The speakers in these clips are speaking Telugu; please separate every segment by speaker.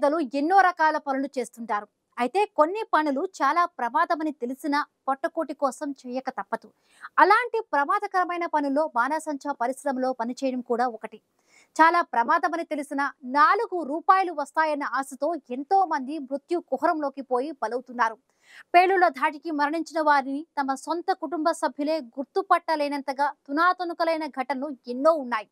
Speaker 1: పేదలు ఎన్నో రకాల పనులు చేస్తుంటారు. అయితే కొన్ని పనులు చాలా ప్రమాదమని తెలిసినా పొట్టకూటి కోసం చేయక తప్పదు. అలాంటి ప్రమాదకరమైన పనుల్లో బాణాసంచా పరిశ్రమలో పనిచేయడం కూడా ఒకటి. చాలా ప్రమాదమని తెలిసిన రూ. 4 వస్తాయన్న ఆశతో ఎంతో మంది మృత్యు కుహరంలోకి పోయి బలవుతున్నారు. పేలుళ్ల ధాటికి మరణించిన వారిని తమ సొంత కుటుంబ సభ్యులే గుర్తుపట్టలేనంతగా తునాతునకలైన ఘటనలు ఎన్నో ఉన్నాయి.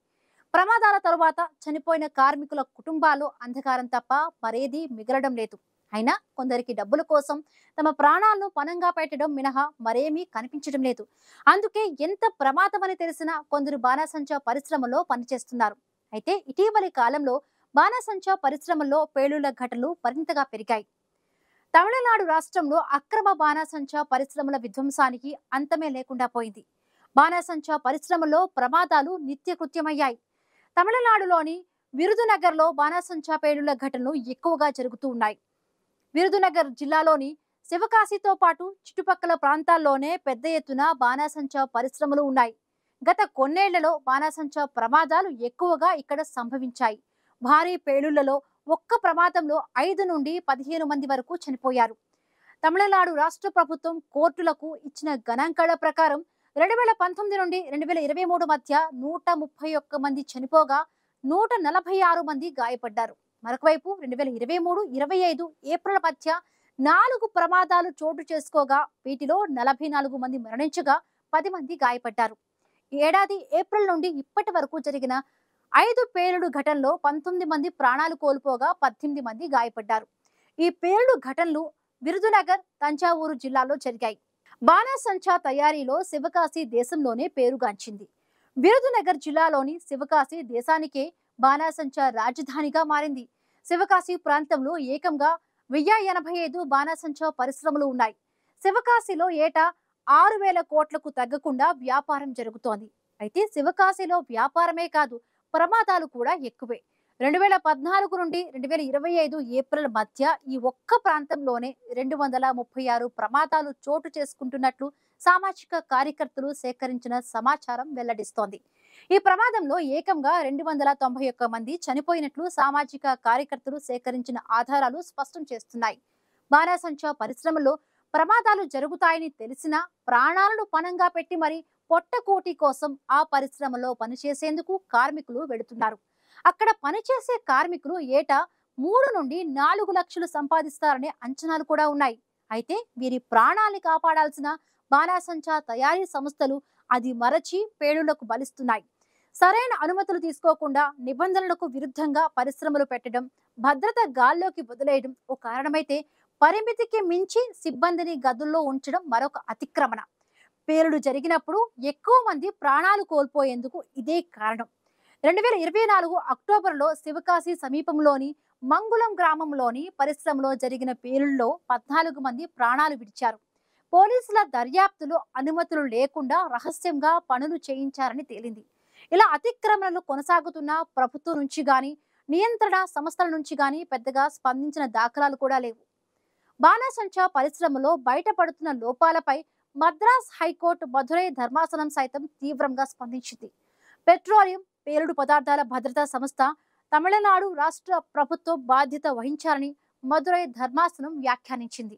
Speaker 1: ప్రమాదాల తరువాత చనిపోయిన కార్మికుల కుటుంబాల్లో అంధకారం తప్ప మరేదీ మిగలడం లేదు. అయినా కొందరికి డబ్బుల కోసం తమ ప్రాణాలను పణంగా పెట్టడం మినహా మరేమీ కనిపించడం లేదు. అందుకే ఎంత ప్రమాదమని తెలిసినా కొందరు బాణాసంచా పరిశ్రమలో పనిచేస్తున్నారు. అయితే ఇటీవలి కాలంలో బాణాసంచా పరిశ్రమల్లో పేలుళ్ల ఘటనలు మరింతగా పెరిగాయి. తమిళనాడు రాష్ట్రంలో అక్రమ బాణాసంచా పరిశ్రమల విధ్వంసానికి అంతమే లేకుండా పోయింది. బాణాసంచా పరిశ్రమలో ప్రమాదాలు నిత్యకృత్యమయ్యాయి. తమిళనాడులోని విరుదునగర్లో బాణాసంచా పేలుళ్ల ఘటనలు ఎక్కువగా జరుగుతూ ఉన్నాయి. విరుదునగర్ జిల్లాలోని శివకాశితో పాటు చుట్టుపక్కల ప్రాంతాల్లోనే పెద్ద ఎత్తున బాణాసంచా పరిశ్రమలు ఉన్నాయి. గత కొన్నేళ్లలో బాణాసంచా ప్రమాదాలు ఎక్కువగా ఇక్కడ సంభవించాయి. భారీ పేలుళ్లలో ఒక్క ప్రమాదంలో 5 నుండి 15 మంది వరకు చనిపోయారు. తమిళనాడు రాష్ట్ర ప్రభుత్వం కోర్టులకు ఇచ్చిన గణాంకాల ప్రకారం 2019 నుండి 2023 మధ్య 131 మంది చనిపోగా 146 మంది గాయపడ్డారు. మరొకవైపు 2023-25 ఏప్రిల్ మధ్య 4 ప్రమాదాలు చోటు చేసుకోగా వీటిలో 44 మంది మరణించగా 10 మంది గాయపడ్డారు. ఈ ఏడాది ఏప్రిల్ నుండి ఇప్పటి వరకు జరిగిన 5 పేలుడు ఘటనలో 19 మంది ప్రాణాలు కోల్పోగా 18 మంది గాయపడ్డారు. ఈ పేలుడు ఘటనలు విరుదునగర్, తంజావూరు జిల్లాలో జరిగాయి. బాణాసంచా తయారీలో శివకాశి దేశంలోనే పేరుగాంచింది. విరుదునగర్ జిల్లాలోని శివకాశి దేశానికే బాణాసంచా రాజధానిగా మారింది. శివకాశి ప్రాంతంలో ఏకంగా 1085 బాణాసంచా పరిశ్రమలు ఉన్నాయి. శివకాశిలో ఏటా 6,000 కోట్లకు తగ్గకుండా వ్యాపారం జరుగుతోంది. అయితే శివకాశిలో వ్యాపారమే కాదు, ప్రమాదాలు కూడా ఎక్కువే. 2014 నుండి 2025 ఏప్రిల్ మధ్య ఈ ఒక్క ప్రాంతంలోనే 236 ప్రమాదాలు చోటు చేసుకుంటున్నట్లు సామాజిక కార్యకర్తలు సేకరించిన సమాచారం వెల్లడిస్తోంది. ఈ ప్రమాదంలో ఏకంగా 291 మంది చనిపోయినట్లు సామాజిక కార్యకర్తలు సేకరించిన ఆధారాలు స్పష్టం చేస్తున్నాయి. బాణాసంచా పరిశ్రమలో ప్రమాదాలు జరుగుతాయని తెలిసినా ప్రాణాలను పణంగా పెట్టి మరి పొట్టకోటి కోసం ఆ పరిశ్రమలో పనిచేసేందుకు కార్మికులు వెళుతున్నారు. అక్కడ పనిచేసే కార్మికులు ఏటా 3 నుండి 4 లక్షలు సంపాదిస్తారనే అంచనాలు కూడా ఉన్నాయి. అయితే వీరి ప్రాణాల్ని కాపాడాల్సిన బాణాసంచా తయారీ సంస్థలు అది మరచి పేలుళ్లకు బలిస్తున్నాయి. సరైన అనుమతులు తీసుకోకుండా నిబంధనలకు విరుద్ధంగా పరిశ్రమలు పెట్టడం, భద్రత గాల్లోకి వదిలేయడం ఓ కారణమైతే పరిమితికి మించి సిబ్బందిని గదుల్లో ఉంచడం మరొక అతిక్రమణ. పేలుడు జరిగినప్పుడు ఎక్కువ మంది ప్రాణాలు కోల్పోయేందుకు ఇదే కారణం. 2024 అక్టోబర్లో శివకాశి సమీపంలోని మంగుళం గ్రామంలోని పరిశ్రమలో జరిగిన పేలుళ్లలో 14 మంది ప్రాణాలు విడిచారు. పోలీసుల దర్యాప్తులో అనుమతులు లేకుండా రహస్యంగా పనులు చేయించారని తేలింది. ఇలా అతిక్రమణలు కొనసాగుతున్న ప్రభుత్వం నుంచి గాని, నియంత్రణ సంస్థల నుంచి గాని పెద్దగా స్పందించిన దాఖలాలు కూడా లేవు. బాణాసంచా పరిశ్రమలో బయటపడుతున్న లోపాలపై మద్రాస్ హైకోర్టు మదురై ధర్మాసనం సైతం తీవ్రంగా స్పందించింది. పెట్రోలియం, పేలుడు పదార్థాల భద్రతా సంస్థ తమిళనాడు రాష్ట్ర ప్రభుత్వం బాధ్యత వహించాలని మదురై ధర్మాసనం వ్యాఖ్యానించింది.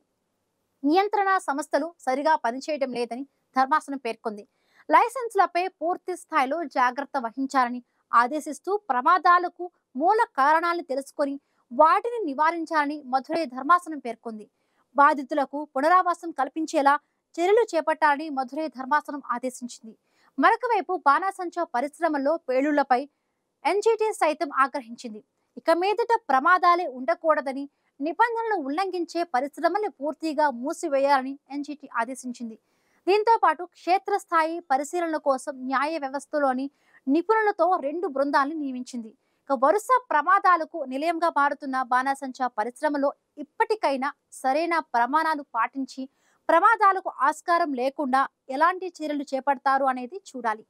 Speaker 1: నియంత్రణ సంస్థలు సరిగా పనిచేయడం లేదని ధర్మాసనం పేర్కొంది. లైసెన్సులపై పూర్తి స్థాయిలో జాగ్రత్త వహించాలని ఆదేశిస్తూ ప్రమాదాలకు మూల కారణాలను తెలుసుకొని వాటిని నివారించాలని మదురై ధర్మాసనం పేర్కొంది. బాధితులకు పునరావాసం కల్పించేలా చర్యలు చేపట్టాలని మదురై ధర్మాసనం ఆదేశించింది. మరొక వైపు బాణాసంచా పరిశ్రమల్లో పేలుళ్లపై ఎన్జిటి సైతం ఆగ్రహించింది. ఇక మీదట ప్రమాదాలే ఉండకూడదని, నిబంధనలు ఉల్లంఘించే పరిశ్రమల్ని పూర్తిగా మూసివేయాలని ఎన్జిటి ఆదేశించింది. దీంతో పాటు క్షేత్రస్థాయి పరిశీలన కోసం న్యాయ వ్యవస్థలోని నిపుణులతో 2 బృందాలను నియమించింది. ఇక వరుస ప్రమాదాలకు నిలయంగా మారుతున్న బాణాసంచా పరిశ్రమలో ఇప్పటికైనా సరైన ప్రమాణాలు పాటించి ప్రమాదాలకు ఆస్కారం లేకుండా ఎలాంటి చర్యలు చేపడతారు అనేది చూడాలి.